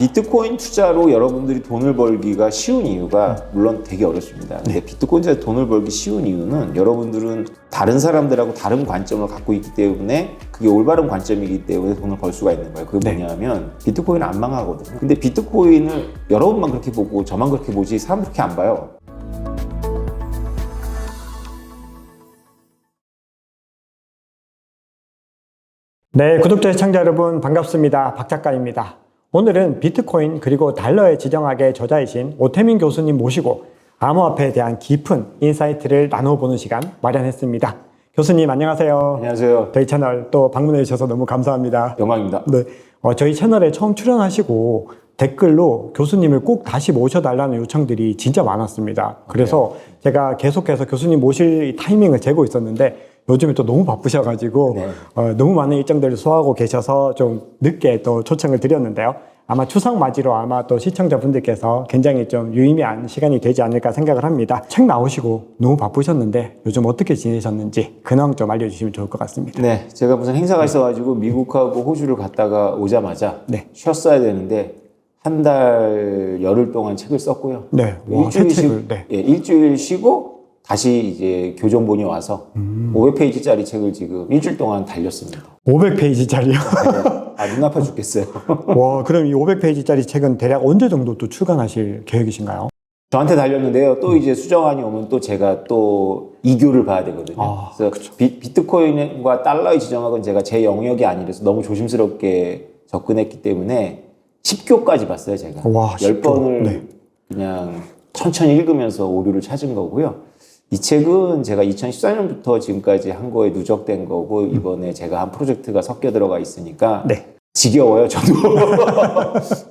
비트코인 투자로 여러분들이 돈을 벌기가 쉬운 이유가 물론 되게 어렵습니다. 근데 비트코인 투자로 돈을 벌기 쉬운 이유는 여러분들은 다른 사람들하고 다른 관점을 갖고 있기 때문에 그게 올바른 관점이기 때문에 돈을 벌 수가 있는 거예요. 그게 뭐냐면 비트코인은 안 망하거든요. 근데 비트코인을 여러분만 그렇게 보고 저만 그렇게 보지 사람 그렇게 안 봐요. 네, 구독자 시청자 여러분 반갑습니다. 박 작가입니다. 오늘은 비트코인 그리고 달러에 지정학의 저자이신 오태민 교수님 모시고 암호화폐에 대한 깊은 인사이트를 나눠보는 시간 마련했습니다. 교수님 안녕하세요. 안녕하세요. 저희 채널 또 방문해 주셔서 너무 감사합니다. 영광입니다. 네, 저희 채널에 처음 출연하시고 댓글로 교수님을 꼭 다시 모셔달라는 요청들이 진짜 많았습니다. 그래서 제가 계속해서 교수님 모실 타이밍을 재고 있었는데 요즘에 또 너무 바쁘셔가지고 너무 많은 일정들을 소화하고 계셔서 좀 늦게 또 초청을 드렸는데요. 아마 추석 맞이로 아마 또 시청자분들께서 굉장히 좀 유의미한 시간이 되지 않을까 생각을 합니다. 책 나오시고 너무 바쁘셨는데 요즘 어떻게 지내셨는지 근황 좀 알려주시면 좋을 것 같습니다. 네, 제가 무슨 행사가 있어가지고 미국하고 호주를 갔다가 오자마자 쉬었어야 되는데 한 달 열흘 동안 책을 썼고요. 네, 와, 새 책을. 일주일 쉬고 다시 이제 교정본이 와서 500페이지짜리 책을 지금 일주일 동안 달렸습니다. 500페이지짜리요? 네. 눈 아파 죽겠어요. 와, 그럼 이 500페이지짜리 책은 대략 언제 정도 또 출간하실 계획이신가요? 저한테 달렸는데요. 또 이제 수정안이 오면 또 제가 또 이교를 봐야 되거든요. 그래서 비트코인과 달러의 지정학은 제가 제 영역이 아니라서 너무 조심스럽게 접근했기 때문에 10교까지 봤어요, 제가. 와, 10번을 그냥 천천히 읽으면서 오류를 찾은 거고요. 이 책은 제가 2014년부터 지금까지 한 거에 누적된 거고 이번에 제가 한 프로젝트가 섞여 들어가 있으니까 지겨워요, 저도.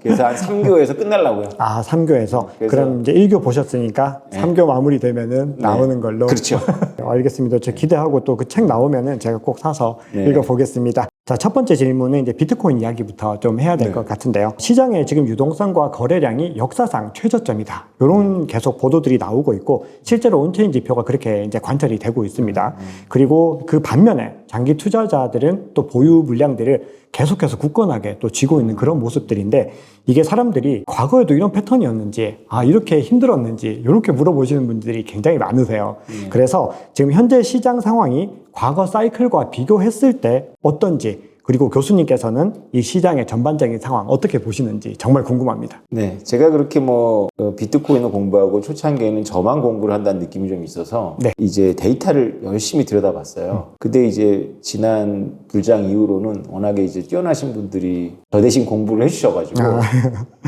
그래서 한 3교에서 끝내려고요. 아, 3교에서? 그럼 이제 1교 보셨으니까 3교 마무리 되면은 나오는 걸로. 그렇죠. 알겠습니다. 저 기대하고 또 그 책 나오면은 제가 꼭 사서 읽어보겠습니다. 자, 첫 번째 질문은 이제 비트코인 이야기부터 좀 해야 될 것 같은데요. 시장의 지금 유동성과 거래량이 역사상 최저점이다. 이런 계속 보도들이 나오고 있고, 실제로 온체인 지표가 그렇게 이제 관찰이 되고 있습니다. 그리고 그 반면에 장기 투자자들은 또 보유 물량들을 계속해서 굳건하게 또 쥐고 있는 그런 모습들인데, 이게 사람들이 과거에도 이런 패턴이었는지, 이렇게 힘들었는지, 이렇게 물어보시는 분들이 굉장히 많으세요. 그래서 지금 현재 시장 상황이 과거 사이클과 비교했을 때 어떤지, 그리고 교수님께서는 이 시장의 전반적인 상황 어떻게 보시는지 정말 궁금합니다. 네, 제가 그렇게 비트코인을 공부하고 초창기에는 저만 공부를 한다는 느낌이 좀 있어서 이제 데이터를 열심히 들여다봤어요. 근데 이제 지난 불장 이후로는 워낙에 이제 뛰어나신 분들이 저 대신 공부를 해주셔가지고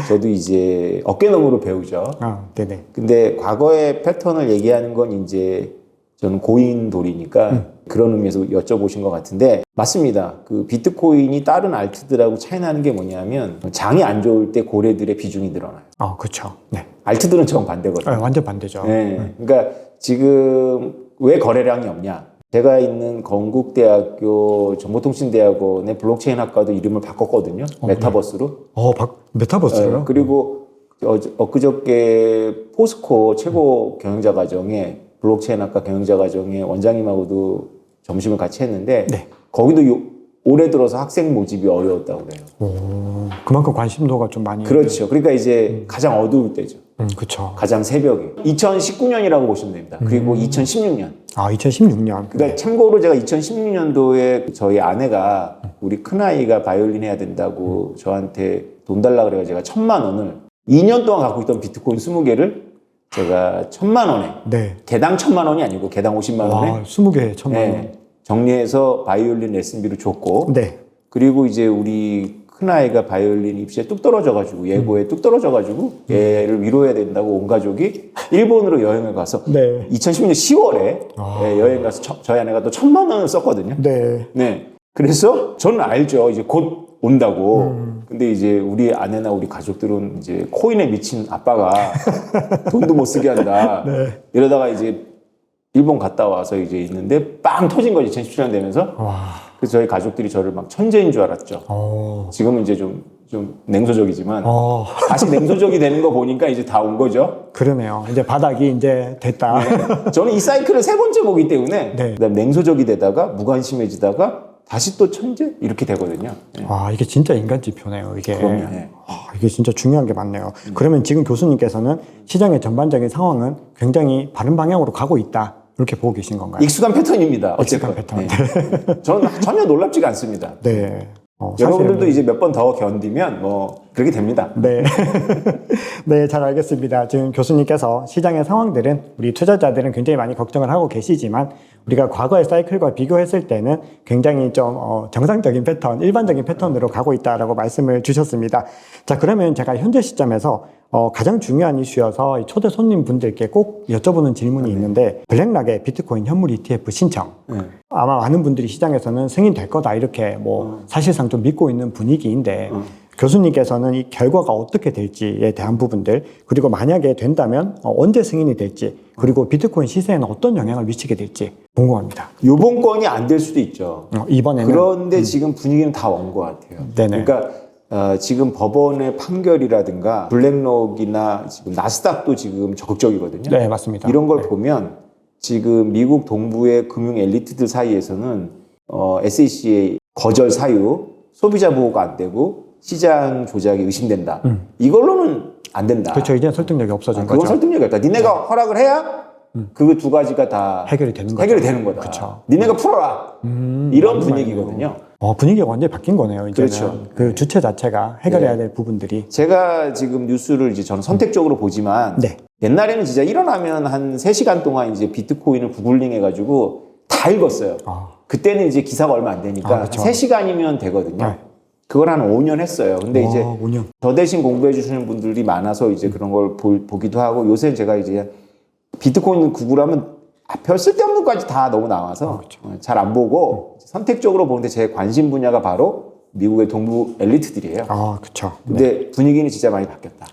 저도 이제 어깨너머로 배우죠. 네네. 근데 과거의 패턴을 얘기하는 건 이제 저는 고인돌이니까 그런 의미에서 여쭤보신 것 같은데 맞습니다. 그 비트코인이 다른 알트들하고 차이 나는 게 뭐냐면 장이 안 좋을 때 고래들의 비중이 늘어나요. 그렇죠. 네. 알트들은 정반대거든요. 완전 반대죠. 그러니까 지금 왜 거래량이 없냐? 제가 있는 건국대학교 정보통신대학원의 블록체인 학과도 이름을 바꿨거든요. 메타버스로. 메타버스로요? 그리고 엊그저께 포스코 최고 경영자 과정에 블록체인 학과 경영자 과정에 원장님하고도 점심을 같이 했는데 거기도 올해 들어서 학생 모집이 어려웠다고 그래요. 그만큼 관심도가 좀 많이. 그렇죠. 그러니까 이제 가장 어두울 때죠. 그렇죠. 가장 새벽에. 2019년이라고 보시면 됩니다. 그리고 2016년. 2016년. 그러니까 참고로 제가 2016년도에 저희 아내가 우리 큰아이가 바이올린 해야 된다고 저한테 돈 달라 그래가지고 제가 1,000만 원을 2년 동안 갖고 있던 비트코인 20개를 제가 1,000만 원에 개당 1,000만 원이 아니고 개당 50만 원에 20개 1,000만 원 정리해서 바이올린 레슨비로 줬고 그리고 이제 우리 큰아이가 바이올린 입시에 뚝 떨어져가지고 예고에 뚝 떨어져가지고 얘를 위로해야 된다고 온 가족이 일본으로 여행을 가서 2016년 10월에 여행 가서 저희 아내가 또 1,000만 원을 썼거든요. 그래서 저는 알죠. 이제 곧 온다고. 근데 이제 우리 아내나 우리 가족들은 이제 코인에 미친 아빠가 돈도 못 쓰게 한다. 이러다가 이제 일본 갔다 와서 이제 있는데 빵 터진 거지. 2017년 되면서. 그래서 저희 가족들이 저를 막 천재인 줄 알았죠. 지금은 이제 좀 냉소적이지만 다시 냉소적이 되는 거 보니까 이제 다 온 거죠. 그러네요. 이제 바닥이 이제 됐다. 저는 이 사이클을 3번째 보기 때문에 그다음 냉소적이 되다가 무관심해지다가 다시 또 천재 이렇게 되거든요. 네. 와, 이게 진짜 인간 지표네요. 이게. 그럼요. 네. 이게 진짜 중요한 게 많네요. 그러면 지금 교수님께서는 시장의 전반적인 상황은 굉장히 바른 방향으로 가고 있다. 이렇게 보고 계신 건가요? 익숙한 패턴입니다. 익숙한 어쨌건. 패턴. 네. 저는 전혀 놀랍지가 않습니다. 네. 여러분들도 이제 몇 번 더 견디면 뭐 그렇게 됩니다. 네. 네, 잘 알겠습니다. 지금 교수님께서 시장의 상황들은 우리 투자자들은 굉장히 많이 걱정을 하고 계시지만 우리가 과거의 사이클과 비교했을 때는 굉장히 좀 정상적인 패턴, 일반적인 패턴으로 가고 있다라고 말씀을 주셨습니다. 자, 그러면 제가 현재 시점에서 가장 중요한 이슈여서 초대 손님분들께 꼭 여쭤보는 질문이 있는데 블랙락의 비트코인 현물 ETF 신청. 아마 많은 분들이 시장에서는 승인될 거다 이렇게 뭐 사실상 좀 믿고 있는 분위기인데 교수님께서는 이 결과가 어떻게 될지에 대한 부분들 그리고 만약에 된다면 언제 승인이 될지 그리고 비트코인 시세에는 어떤 영향을 미치게 될지 궁금합니다. 요번 건이 안 될 수도 있죠. 이번에는 그런데 지금 분위기는 다 온 것 같아요. 네네. 그러니까 지금 법원의 판결이라든가 블랙록이나 지금 나스닥도 지금 적극적이거든요. 네, 맞습니다. 이런 걸 보면 지금 미국 동부의 금융 엘리트들 사이에서는 SEC의 거절 사유, 소비자 보호가 안 되고 시장 조작이 의심된다. 이걸로는 안 된다. 그렇죠. 이제 설득력이 없어진 그건 거죠. 설득력이 없다. 니네가 허락을 해야 그 두 가지가 다 해결이 되는 거죠. 해결이 되는 거다. 그렇죠. 니네가 풀어라. 이런 분위기거든요. 분위기가 완전히 바뀐 거네요. 이제는. 그렇죠. 그 주체 자체가 해결해야 될 부분들이. 제가 지금 뉴스를 이제 저는 선택적으로 보지만 네. 옛날에는 진짜 일어나면 한 3시간 동안 이제 비트코인을 구글링 해가지고 다 읽었어요. 그때는 이제 기사가 얼마 안 되니까 그렇죠. 3시간이면 되거든요. 네. 그걸 한 5년 했어요. 근데 이제 5년. 저 대신 공부해 주시는 분들이 많아서 이제 그런 걸 보기도 하고 요새 제가 이제 비트코인 구글하면 별 쓸데없는 것까지 다 너무 나와서 그렇죠. 잘 안 보고 선택적으로 보는데 제 관심 분야가 바로 미국의 동부 엘리트들이에요. 그렇죠. 근데 분위기는 진짜 많이 바뀌었다.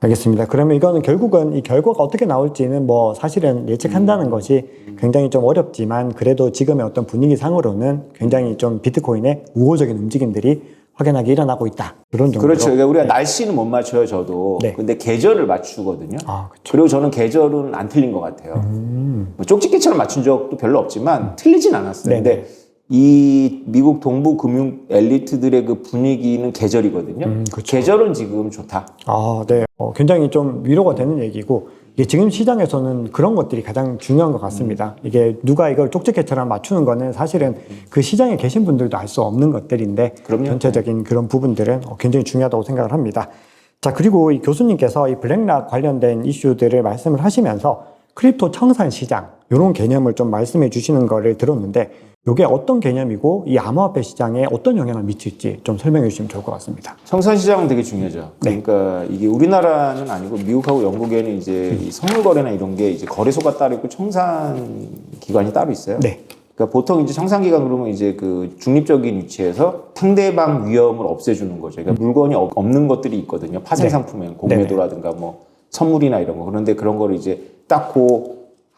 알겠습니다. 그러면 이거는 결국은 이 결과가 어떻게 나올지는 뭐 사실은 예측한다는 것이 굉장히 좀 어렵지만 그래도 지금의 어떤 분위기상으로는 굉장히 좀 비트코인의 우호적인 움직임들이 확연하게 일어나고 있다. 그런 정도로. 그렇죠. 그러니까 우리가 날씨는 못 맞춰요, 저도. 네. 근데 계절을 맞추거든요. 그렇죠. 그리고 저는 계절은 안 틀린 것 같아요. 뭐 쪽집게처럼 맞춘 적도 별로 없지만 틀리진 않았어요. 네네. 근데 이 미국 동부 금융 엘리트들의 그 분위기는 계절이거든요. 그렇죠. 계절은 지금 좋다. 네. 굉장히 좀 위로가 되는 얘기고 이게 지금 시장에서는 그런 것들이 가장 중요한 것 같습니다. 이게 누가 이걸 쪽집게처럼 맞추는 거는 사실은 그 시장에 계신 분들도 알 수 없는 것들인데 그럼요. 전체적인 그런 부분들은 굉장히 중요하다고 생각을 합니다. 자, 그리고 이 교수님께서 이 블랙락 관련된 이슈들을 말씀을 하시면서 크립토 청산 시장 이런 개념을 좀 말씀해 주시는 거를 들었는데 이게 어떤 개념이고 이 암호화폐 시장에 어떤 영향을 미칠지 좀 설명해 주시면 좋을 것 같습니다. 청산 시장은 되게 중요하죠. 네. 그러니까 이게 우리나라는 아니고 미국하고 영국에는 이제 이 선물 거래나 이런 게 이제 거래소가 따로 있고 청산 기관이 따로 있어요. 네. 그러니까 보통 이제 청산 기관 그러면 이제 그 중립적인 위치에서 상대방 위험을 없애주는 거죠. 그러니까 물건이 없는 것들이 있거든요. 파생 상품엔 공매도라든가 뭐 선물이나 이런 거. 그런데 그런 거를 이제 딱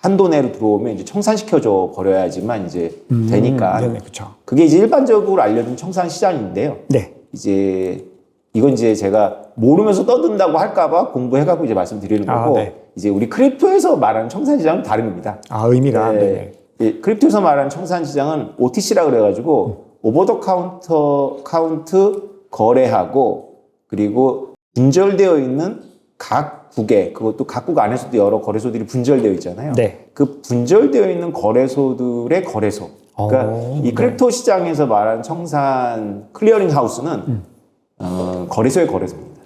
한도 내로 들어오면 이제 청산시켜줘 버려야지만 이제 되니까. 네, 그렇죠. 그게 이제 일반적으로 알려진 청산 시장인데요. 네. 이제 이건 이제 제가 모르면서 떠든다고 할까봐 공부해갖고 이제 말씀드리는 거고. 네. 이제 우리 크립토에서 말하는 청산 시장은 다른 겁니다. 의미가. 네. 네. 예, 크립토에서 말하는 청산 시장은 OTC라 그래가지고 오버 더 카운트 거래하고 그리고 분절되어 있는 각 국에 그것도 각국 안에서도 여러 거래소들이 분절되어 있잖아요. 네. 그 분절되어 있는 거래소들의 거래소. 그러니까 이 크립토 시장에서 말하는 청산 클리어링 하우스는 거래소의 거래소입니다.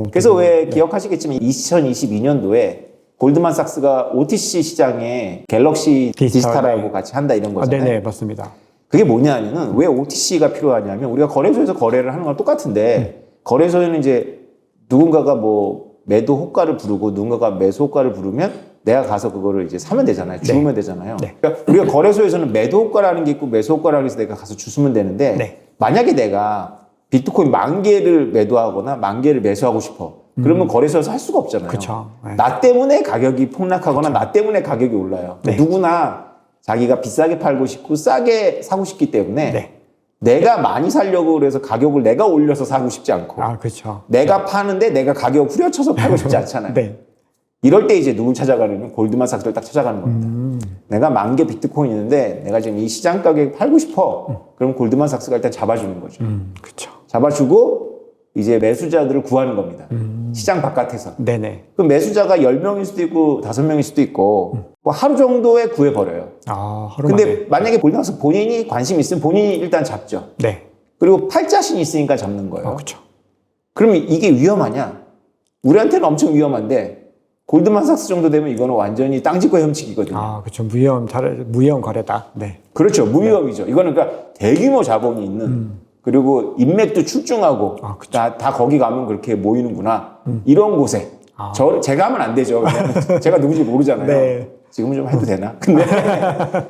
그래서 왜 기억하시겠지만 2022년도에 골드만삭스가 OTC 시장에 갤럭시 디지털하고 같이 한다 이런 거잖아요. 네네, 맞습니다. 그게 뭐냐면은 왜 OTC가 필요하냐면 우리가 거래소에서 거래를 하는 거랑 똑같은데 거래소에는 이제 누군가가 뭐 매도 호가를 부르고 누군가가 매수 호가를 부르면 내가 가서 그거를 이제 사면 되잖아요. 주면 되잖아요. 네. 그러니까 우리가 거래소에서는 매도 호가라는 게 있고 매수 호가라는 게 있어서 내가 가서 주시면 되는데 만약에 내가 비트코인 10,000개를 매도하거나 10,000개를 매수하고 싶어. 그러면 거래소에서 할 수가 없잖아요. 그쵸. 네. 나 때문에 가격이 폭락하거나 나 때문에 가격이 올라요. 누구나 자기가 비싸게 팔고 싶고 싸게 사고 싶기 때문에 내가 많이 살려고 그래서 가격을 내가 올려서 사고 싶지 않고 그렇죠. 내가 파는데 내가 가격 후려쳐서 팔고 싶지 않잖아요. 이럴 때 이제 누굴 찾아가려면 골드만삭스를 딱 찾아가는 겁니다. 내가 10,000개 비트코인 있는데 내가 지금 이 시장 가격에 팔고 싶어. 그럼 골드만삭스가 일단 잡아주는 거죠. 그렇죠. 잡아주고 이제 매수자들을 구하는 겁니다. 시장 바깥에서. 네네. 그 매수자가 10명일 수도 있고 5명일 수도 있고 뭐 하루 정도에 구해버려요. 아, 하루 근데 만에. 만약에 골드만삭스 본인이 관심 있으면 본인이 일단 잡죠. 네. 그리고 팔 자신이 있으니까 잡는 거예요. 그렇죠. 그러면 이게 위험하냐? 우리한테는 엄청 위험한데 골드만삭스 정도 되면 이거는 완전히 땅짓고 헤엄치기거든요. 아, 그렇죠. 무위험 거래다. 네. 그렇죠. 무위험이죠. 이거는 그러니까 대규모 자본이 있는 그리고 인맥도 출중하고 아, 그쵸. 다 거기 가면 그렇게 모이는구나. 이런 곳에 제가 하면 안 되죠. 왜냐면 제가 누군지 모르잖아요. 네. 지금은 좀 해도 되나? 근데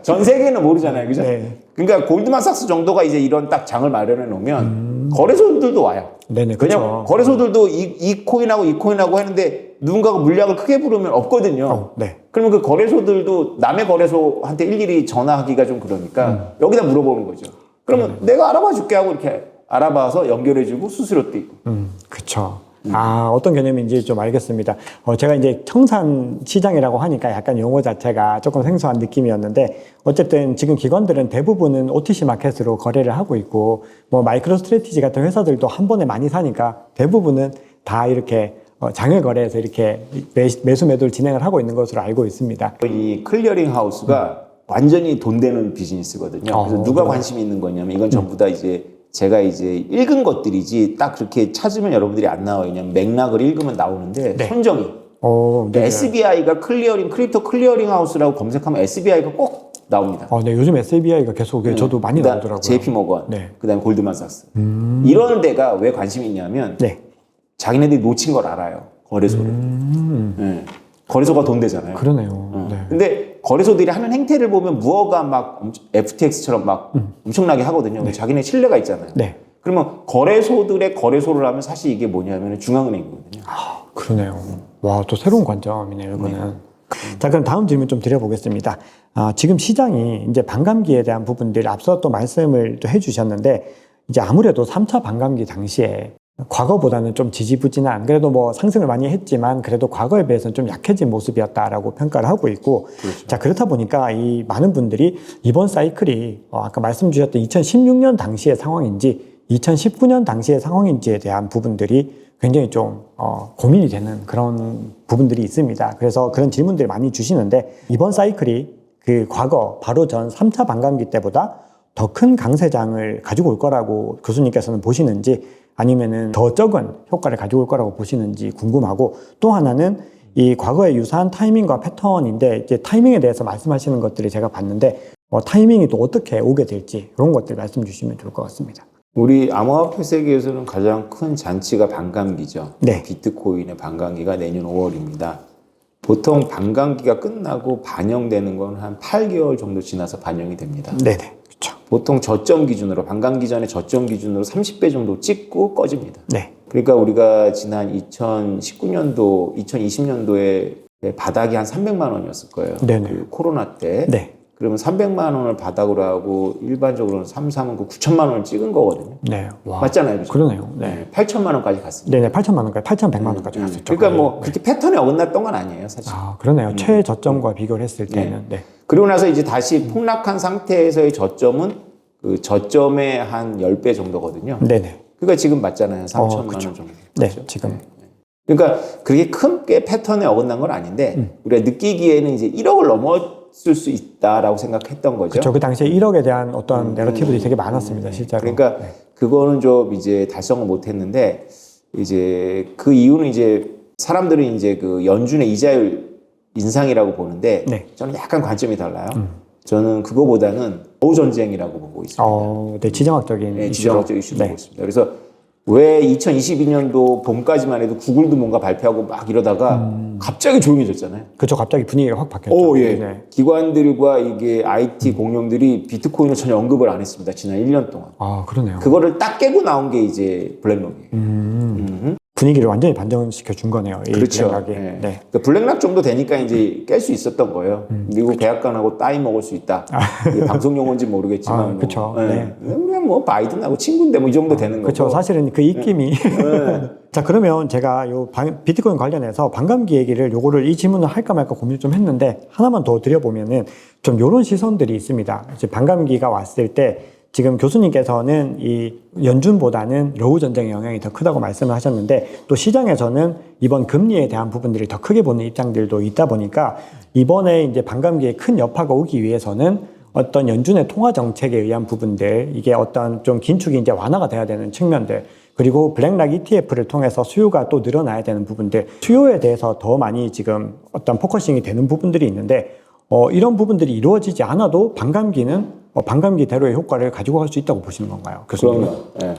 전 세계는 모르잖아요. 그죠? 네. 그러니까 골드만삭스 정도가 이제 이런 딱 장을 마련해 놓으면 거래소들도 와요. 네네. 왜냐면 그렇죠. 거래소들도 이 코인하고 했는데 누군가가 물량을 크게 부르면 없거든요. 네. 그러면 그 거래소들도 남의 거래소한테 일일이 전화하기가 좀 그러니까 여기다 물어보는 거죠. 그러면 내가 알아봐 줄게 하고 이렇게 알아봐서 연결해주고 수수료도 있고. 그쵸. 아, 어떤 개념인지 좀 알겠습니다. 제가 이제 청산 시장이라고 하니까 약간 용어 자체가 조금 생소한 느낌이었는데, 어쨌든 지금 기관들은 대부분은 OTC 마켓으로 거래를 하고 있고, 뭐 마이크로 스트래티지 같은 회사들도 한 번에 많이 사니까 대부분은 다 이렇게 장외 거래에서 이렇게 매수 매도를 진행을 하고 있는 것으로 알고 있습니다. 이 클리어링 하우스가 완전히 돈 되는 비즈니스거든요. 그래서 누가 관심이 있는 거냐면 이건 전부 다 이제 제가 이제 읽은 것들이지 딱 그렇게 찾으면 여러분들이 안 나와요. 그냥 맥락을 읽으면 나오는데 네. 손정이. 네. SBI가 크립토 클리어링 하우스라고 검색하면 SBI가 꼭 나옵니다. 네, 요즘 SBI가 계속 저도 많이 그다음 나오더라고요. JP 모건, 네. 그다음에 골드만삭스. 이런 데가 왜 관심이 있냐면 네. 자기네들이 놓친 걸 알아요. 거래소를. 네. 거래소가 돈 되잖아요. 그러네요. 네. 근데 거래소들이 하는 행태를 보면 무허가 막 FTX처럼 막 엄청나게 하거든요. 자기네 신뢰가 있잖아요. 네. 그러면 거래소들의 거래소를 하면 사실 이게 뭐냐면 중앙은행이거든요. 아, 그러네요. 와, 또 새로운 관점이네요, 이거는. 자, 그럼 다음 질문 좀 드려보겠습니다. 지금 시장이 이제 반감기에 대한 부분들 앞서 또 말씀을 또 해주셨는데, 이제 아무래도 3차 반감기 당시에 과거보다는 좀 지지부진한, 그래도 뭐 상승을 많이 했지만 그래도 과거에 비해서는 좀 약해진 모습이었다라고 평가를 하고 있고, 그렇죠. 자, 그렇다 보니까 이 많은 분들이 이번 사이클이 아까 말씀 주셨던 2016년 당시의 상황인지 2019년 당시의 상황인지에 대한 부분들이 굉장히 좀 고민이 되는 그런 부분들이 있습니다. 그래서 그런 질문들을 많이 주시는데, 이번 사이클이 그 과거 바로 전 3차 반감기 때보다 더 큰 강세장을 가지고 올 거라고 교수님께서는 보시는지, 아니면은 더 적은 효과를 가지고 올 거라고 보시는지 궁금하고, 또 하나는 이 과거의 유사한 타이밍과 패턴인데, 이제 타이밍에 대해서 말씀하시는 것들이 제가 봤는데, 타이밍이 또 어떻게 오게 될지 이런 것들 말씀 주시면 좋을 것 같습니다. 우리 암호화폐 세계에서는 가장 큰 잔치가 반감기죠. 네. 비트코인의 반감기가 내년 5월입니다. 보통 반감기가 끝나고 반영되는 건 한 8개월 정도 지나서 반영이 됩니다. 네네. 그렇죠. 보통 저점 기준으로, 반감기 전에 저점 기준으로 30배 정도 찍고 꺼집니다. 네. 그러니까 우리가 지난 2019년도, 2020년도에 바닥이 한 300만 원이었을 거예요. 네네. 그 코로나 때. 네. 그러면 300만 원을 바닥으로 하고 일반적으로는 3은 그 9천만 원을 찍은 거거든요. 네. 와. 맞잖아요. 그죠? 그러네요. 네. 8천만 원까지 갔습니다. 네네. 8천만 원까지, 8,100만 원까지 갔었죠. 그러니까 뭐 그렇게 패턴에 어긋났던 건 아니에요, 사실. 그러네요. 최저점과 비교를 했을 때는. 네. 그리고 나서 이제 다시 폭락한 상태에서의 저점은 그 저점의 한 10배 정도거든요. 네네. 그러니까 지금 맞잖아요. 3천만 그쵸. 원 정도. 네, 그렇죠? 지금. 그러니까 그게 큰 꽤 패턴에 어긋난 건 아닌데 우리가 느끼기에는 이제 1억을 넘었을 수 있다라고 생각했던 거죠. 그렇죠. 그 당시에 1억에 대한 어떤 내러티브들이 되게 많았습니다, 실제로. 그러니까 그거는 좀 이제 달성을 못했는데, 이제 그 이유는 이제 사람들은 이제 그 연준의 이자율 인상이라고 보는데 네. 저는 약간 관점이 달라요. 저는 그거보다는 어우 전쟁이라고 보고 있습니다. 네, 지정학적인 네, 이슈로. 지정학적 이슈로 네. 보고 있습니다. 그래서 왜 2022년도 봄까지만 해도 구글도 뭔가 발표하고 막 이러다가 갑자기 조용해졌잖아요. 그렇죠. 갑자기 분위기가 확 바뀌었죠. 오, 예. 네. 기관들과 이게 IT 공룡들이 비트코인을 전혀 언급을 안 했습니다. 지난 1년 동안. 그러네요. 그거를 딱 깨고 나온 게 이제 블랙록이에요. 분위기를 완전히 반전시켜 준 거네요. 이 그렇죠. 블랙락이. 네. 네. 그러니까 블랙락 정도 되니까 이제 깰 수 있었던 거예요. 미국 그렇죠. 백악관하고 따위 먹을 수 있다. 이게 방송 용어인지 모르겠지만 그렇죠. 뭐, 네. 그냥 뭐 바이든하고 친구인데 뭐 이 정도 되는 거고. 그렇죠. 사실은 그 입김이. 네. 자, 그러면 제가 요 비트코인 관련해서 반감기 얘기를 요거를 이 질문을 할까 말까 고민 좀 했는데 하나만 더 드려보면은 좀 요런 시선들이 있습니다. 이제 반감기가 왔을 때 지금 교수님께서는 이 연준보다는 러우 전쟁의 영향이 더 크다고 말씀을 하셨는데 또 시장에서는 이번 금리에 대한 부분들을 더 크게 보는 입장들도 있다 보니까 이번에 이제 반감기에 큰 여파가 오기 위해서는 어떤 연준의 통화 정책에 의한 부분들, 이게 어떤 좀 긴축이 이제 완화가 돼야 되는 측면들, 그리고 블랙락 ETF를 통해서 수요가 또 늘어나야 되는 부분들, 수요에 대해서 더 많이 지금 어떤 포커싱이 되는 부분들이 있는데 이런 부분들이 이루어지지 않아도 반감기는 반감기대로의 효과를 가지고 갈 수 있다고 보시는 건가요? 교수님? 그럼요. 네.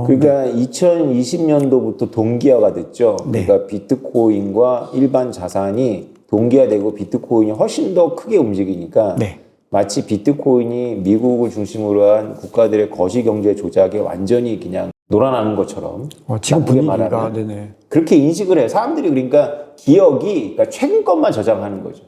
그러니까 2020년도부터 동기화가 됐죠. 네. 그러니까 비트코인과 일반 자산이 동기화되고 비트코인이 훨씬 더 크게 움직이니까 네. 마치 비트코인이 미국을 중심으로 한 국가들의 거시경제 조작에 완전히 그냥 놀아나는 것처럼 지금 나쁘게 분위기가 말하면 네네. 그렇게 인식을 해요. 사람들이 그러니까 기억이 그러니까 최근 것만 저장하는 거죠.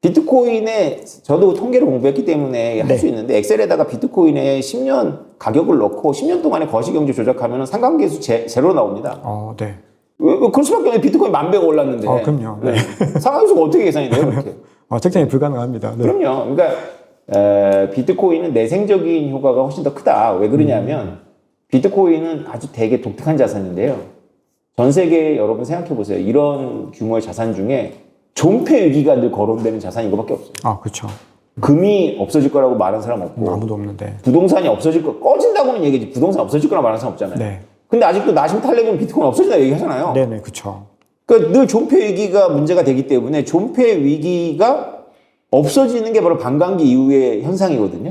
비트코인에 저도 통계를 공부했기 때문에 할 수 있는데 엑셀에다가 비트코인에 10년 가격을 넣고 10년 동안의 거시경제 조작하면 상관계수 제로 나옵니다. 네. 왜 그럴 수밖에 없는데 비트코인 10,000배가 올랐는데. 그럼요. 네. 상관계수가 어떻게 계산이 돼요, 그렇게? 책정이 불가능합니다. 네. 그럼요. 그러니까 비트코인은 내생적인 효과가 훨씬 더 크다. 왜 그러냐면 비트코인은 아주 되게 독특한 자산인데요. 전 세계에 여러분 생각해 보세요. 이런 규모의 자산 중에 존폐 위기가 늘 거론되는 자산이 이거밖에 없어요. 그렇죠. 금이 없어질 거라고 말하는 사람 없고 아무도 없는데. 부동산이 없어질 거 꺼진다고는 얘기지 부동산 없어질 거라고 말하는 사람 없잖아요. 네. 근데 아직도 나심 탈레면 비트코인 없어진다 얘기하잖아요. 네네, 그렇죠. 그러니까 늘 존폐 위기가 문제가 되기 때문에 존폐 위기가 없어지는 게 바로 반감기 이후의 현상이거든요.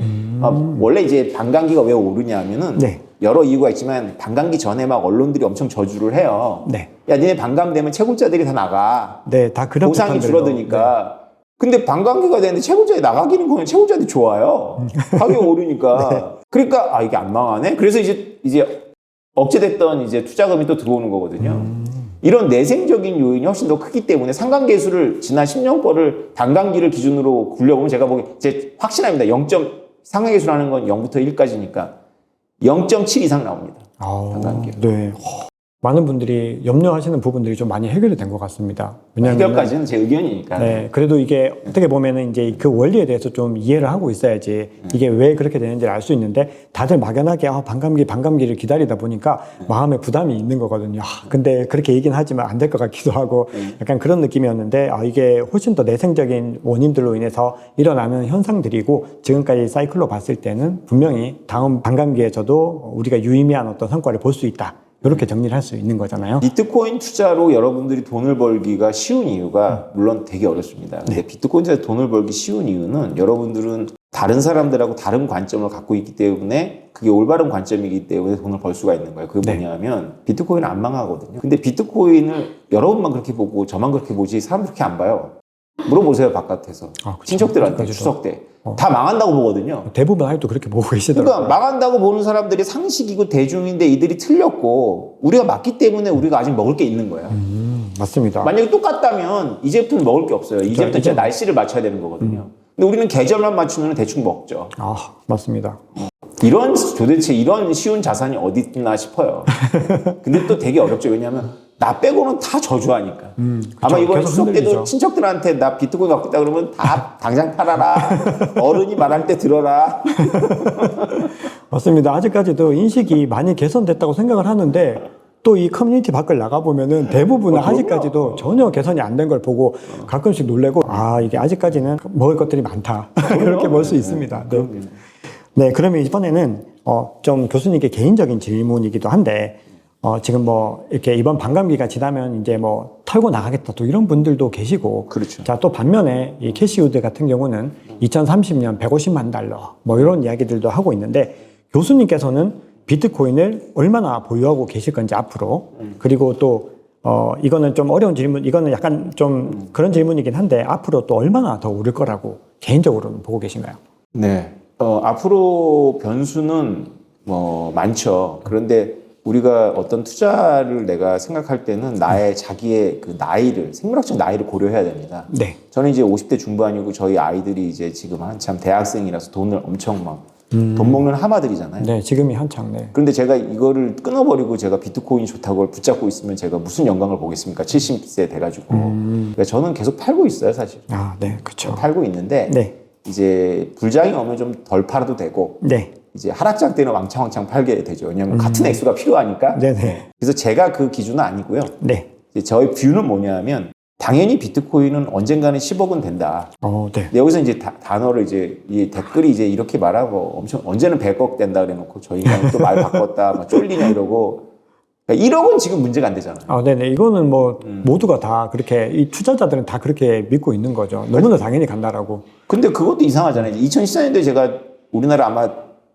원래 이제 반감기가 왜 오르냐 하면은 여러 이유가 있지만 반감기 전에 막 언론들이 엄청 저주를 해요. 야, 니네 반감되면 채굴자들이 다 나가. 다 그런 보상이 줄어드니까. 근데 반감기가 되는데 채굴자들이 나가기는 거면 채굴자들이 좋아요. 가격이 오르니까. 그러니까 이게 안 망하네. 그래서 이제 억제됐던 이제 투자금이 또 들어오는 거거든요. 이런 내생적인 요인이 훨씬 더 크기 때문에 상관계수를 지난 10년 거를 반감기를 기준으로 굴려보면 제가 보기 제 확신합니다. 상관계수라는 건 0부터 1까지니까 0.7 이상 나옵니다. 반감기. 네. 많은 분들이 염려하시는 부분들이 좀 많이 해결이 된 것 같습니다. 왜냐하면 해결까지는 제 의견이니까. 네, 그래도 이게 어떻게 보면은 이제 그 원리에 대해서 좀 이해를 하고 있어야지 이게 왜 그렇게 되는지를 알 수 있는데 다들 막연하게 반감기를 기다리다 보니까 마음에 부담이 있는 거거든요. 근데 그렇게 얘기는 하지만 안 될 것 같기도 하고 약간 그런 느낌이었는데 이게 훨씬 더 내생적인 원인들로 인해서 일어나는 현상들이고 지금까지 사이클로 봤을 때는 분명히 다음 반감기에서도 우리가 유의미한 어떤 성과를 볼 수 있다. 이렇게 정리를 할 수 있는 거잖아요. 비트코인 투자로 여러분들이 돈을 벌기가 쉬운 이유가 물론 되게 어렵습니다. 근데 비트코인 투자로 돈을 벌기 쉬운 이유는 여러분들은 다른 사람들하고 다른 관점을 갖고 있기 때문에 그게 올바른 관점이기 때문에 돈을 벌 수가 있는 거예요. 그게 뭐냐면 비트코인은 안 망하거든요. 근데 비트코인을 여러분만 그렇게 보고 저만 그렇게 보지 사람 그렇게 안 봐요. 물어보세요, 바깥에서. 친척들한테 추석 때. 다 망한다고 보거든요. 대부분 아직도 그렇게 보고 계시더라고요. 그러니까 망한다고 보는 사람들이 상식이고 대중인데 이들이 틀렸고 우리가 맞기 때문에 우리가 아직 먹을 게 있는 거예요. 맞습니다. 만약에 똑같다면 이제부터는 먹을 게 없어요. 이제부터 진짜 날씨를 맞춰야 되는 거거든요. 근데 우리는 계절만 맞추면 대충 먹죠. 맞습니다. 도대체 이런 쉬운 자산이 어디 있나 싶어요. 근데 또 되게 어렵죠. 왜냐하면 나 빼고는 다 저주하니까. 아마 이번 추석 때도 친척들한테 나 비트코인 갖고 있다 그러면 다 당장 팔아라. 어른이 말할 때 들어라. 맞습니다. 아직까지도 인식이 많이 개선됐다고 생각을 하는데 또 이 커뮤니티 밖을 나가보면은 대부분은 아직까지도 전혀 개선이 안 된 걸 보고 가끔씩 놀래고 이게 아직까지는 먹을 것들이 많다. 이렇게 볼 수 있습니다. 네, 그러면 이번에는 좀 교수님께 개인적인 질문이기도 한데 지금 이렇게 이번 반감기가 지나면 이제 털고 나가겠다 또 이런 분들도 계시고. 그렇죠. 자, 또 반면에 이 캐시우드 같은 경우는 2030년 150만 달러 이런 이야기들도 하고 있는데 교수님께서는 비트코인을 얼마나 보유하고 계실 건지 앞으로 그리고 또 이거는 좀 어려운 질문, 이거는 약간 좀 그런 질문이긴 한데 앞으로 또 얼마나 더 오를 거라고 개인적으로는 보고 계신가요? 네. 앞으로 변수는 많죠. 그런데 우리가 어떤 투자를 내가 생각할 때는 나의 자기의 그 나이를, 생물학적 나이를 고려해야 됩니다. 네. 저는 이제 50대 중반이고 저희 아이들이 이제 지금 한참 대학생이라서 돈을 엄청 막 돈 먹는 하마들이잖아요. 네, 지금이 한창. 네. 그런데 제가 이거를 끊어버리고 제가 비트코인이 좋다고 붙잡고 있으면 제가 무슨 영광을 보겠습니까? 70세 돼가지고. 그러니까 저는 계속 팔고 있어요, 사실. 아, 네, 그렇죠. 팔고 있는데 네. 이제 불장이 오면 좀 덜 팔아도 되고 네. 이제 하락장 때는 왕창 팔게 되죠. 왜냐하면 같은 액수가 필요하니까. 네네. 그래서 제가 그 기준은 아니고요. 네. 이제 저의 뷰는 뭐냐면 당연히 비트코인은 언젠가는 10억은 된다. 네. 근데 여기서 이제 단어를 이제 이 댓글이 이제 이렇게 말하고 엄청 언제는 100억 된다 그래놓고 저희가 또 말 바꿨다 막 쫄리냐 이러고 그러니까 1억은 지금 문제가 안 되잖아요. 아, 네네. 이거는 뭐 모두가 다 그렇게 이 투자자들은 다 그렇게 믿고 있는 거죠. 너무나 당연히 간다라고. 근데 그것도 이상하잖아요. 2014년도에 제가 우리나라 아마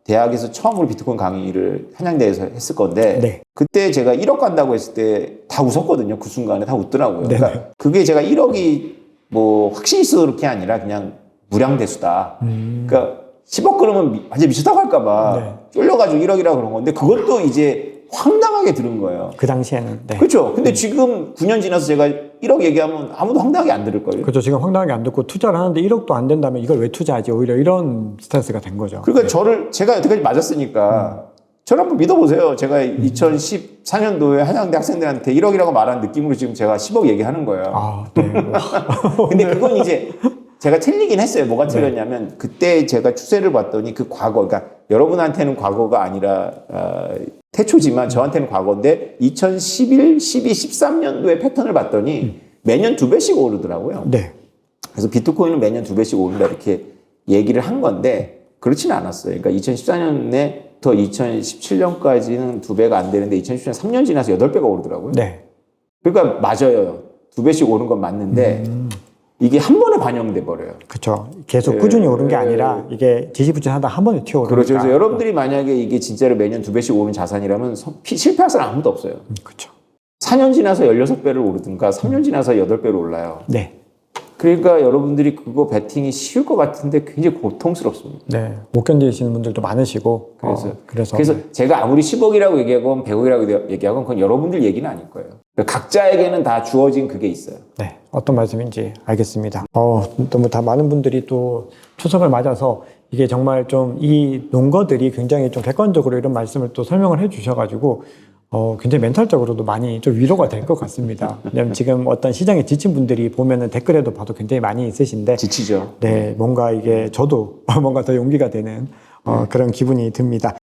대학에서 처음으로 비트코인 강의를 한양대에서 했을 건데 네. 그때 제가 1억 간다고 했을 때 다 웃었거든요. 그 순간에 다 웃더라고요. 네네. 그러니까 그게 제가 1억이 뭐 확신이 있어 그렇게 아니라 그냥 무량대수다. 그러니까 10억 그러면 완전 미쳤다고 할까봐 네. 쫄려가지고 1억이라고 그런 건데 그것도 이제 황당하게 들은 거예요. 그 당시에는. 네. 그렇죠. 근데 지금 9년 지나서 제가 1억 얘기하면 아무도 황당하게 안 들을걸요. 그렇죠. 지금 황당하게 안 듣고 투자를 하는데 1억도 안 된다면 이걸 왜 투자하지? 오히려 이런 스탠스가 된 거죠. 그러니까 제가 여태까지 맞았으니까 저를 한번 믿어보세요. 제가 2014년도에 한양대 학생들한테 1억이라고 말한 느낌으로 지금 제가 10억 얘기하는 거예요. 아, 네. 근데 그건 이제 제가 틀리긴 했어요. 뭐가 틀렸냐면 그때 제가 추세를 봤더니 그 과거, 그러니까 여러분한테는 과거가 아니라 태초지만 저한테는 과거인데 2011, 12, 13년도의 패턴을 봤더니 매년 2배씩 오르더라고요. 네. 그래서 비트코인은 매년 2배씩 오른다 이렇게 얘기를 한 건데 그렇지는 않았어요. 그러니까 2014년부터 2017년까지는 2배가 안 되는데 2017년 3년 지나서 8배가 오르더라고요. 네. 그러니까 맞아요. 2배씩 오른 건 맞는데 이게 한 번에 반영돼 버려요. 그렇죠. 계속 꾸준히 오른 게 아니라 이게 지지부진하다 한 번에 튀어오르니까. 그렇죠. 그래서 여러분들이 만약에 이게 진짜로 매년 2배씩 오른 자산이라면 실패할 사람 아무도 없어요. 그렇죠. 4년 지나서 16배를 오르든가 3년 지나서 8배를 올라요. 네. 그러니까 여러분들이 그거 베팅이 쉬울 것 같은데 굉장히 고통스럽습니다. 네. 못 견디시는 분들도 많으시고. 그래서 제가 아무리 10억이라고 얘기하건 100억이라고 얘기하건 그건 여러분들 얘기는 아닐 거예요. 각자에게는 다 주어진 그게 있어요. 네. 어떤 말씀인지 알겠습니다. 너무 다 많은 분들이 또 추석을 맞아서 이게 정말 좀 이 논거들이 굉장히 좀 객관적으로 이런 말씀을 또 설명을 해 주셔가지고 굉장히 멘탈적으로도 많이 좀 위로가 될 것 같습니다. 왜냐면 지금 어떤 시장에 지친 분들이 보면은 댓글에도 봐도 굉장히 많이 있으신데. 지치죠. 네. 뭔가 이게 저도 뭔가 더 용기가 되는 그런 기분이 듭니다.